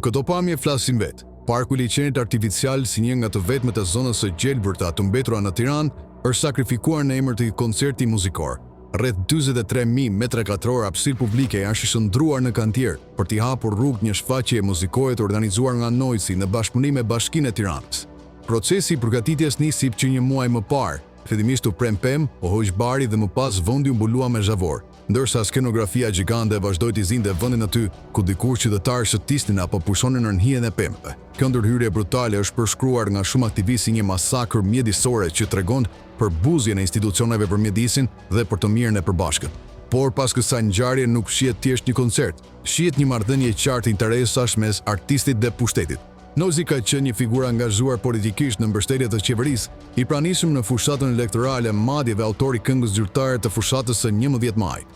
Këto pamje flasin vetë. Parku i Liçenit artificial si një nga të vetmet e zonës së gjelbërta të mbetura në Tiranë është sakrifikuar në emër të një koncerti muzikor. Rreth 43.000 metra katror hapësirë publike janë shishëndruar në kantier për t'i hapur rrugë një shfaqje muzikoje të organizuar nga Noizi në bashkëpunim me Bashkinë e Tiranës. Procesi i përgatitjes nisi që një muaj më parë, fillimisht u prem pemë, o hoq bari dhe më pas vendi u mbulua me zhavor, ndërsa skenografia gjigande vazhdoi të zinte vendin aty ku dikur qytetarë shëtisnin apo pushonin në hijen e pemëve. Kjo ndërhyrje brutale është përshkruar nga shumë aktivistë si një masakër mjedisore që tregon për buzjen e institucioneve për mjedisin dhe për të mirën e përbashkët. Por pas kësaj ngjarje nuk shihet thjesht një koncert, shihet një marrëdhënie e qartë interesash mes artistit dhe pushtetit. Noizi ka qenë një figurë angazhuar politikisht në mbështetje të qeverisë, i pranishëm në fushatën elektorale, madje dhe autori këngës zyrtare të fushatës së 11 majit.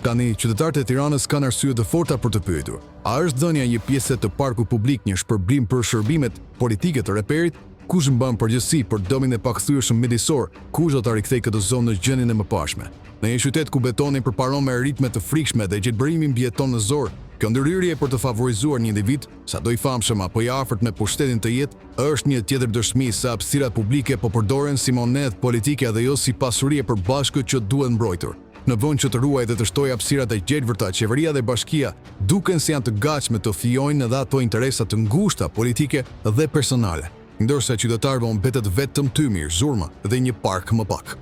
Tani, qytetarët e Tiranës kanë arsye të forta për të pyetur: a është dhënia një pjesë të parkut publik një shpërblim për shërbimet politike të reperit? Kush mban përgjegjësi për dëmin e pakthyeshëm mjedisor? Kush do ta rikthejë këtë zonë në gjendjen e mëparshme? Në një qytet ku betoni përparon me ritme të frikshme dhe gjelbërimi mbieton në zor, kjo ndërhyrje për të favorizuar një individ, sado i famshëm apo i afërt me pushtetin të jetë, është një tjetër dëshmi se hapësirat publike po përdoren si monedhë politike dhe jo si pasuri e përbashkët që duhet mbrojtur. Në vend që të ruajë dhe të shtojë hapësirat e gjelbërta, qeveria dhe bashkia duken se janë të gatshme të fijojnë edhe ato interesa të ngushta politike dhe personale, ndërsa qytetarëve u mbetet vetëm tymir, zurmë dhe një park më pak.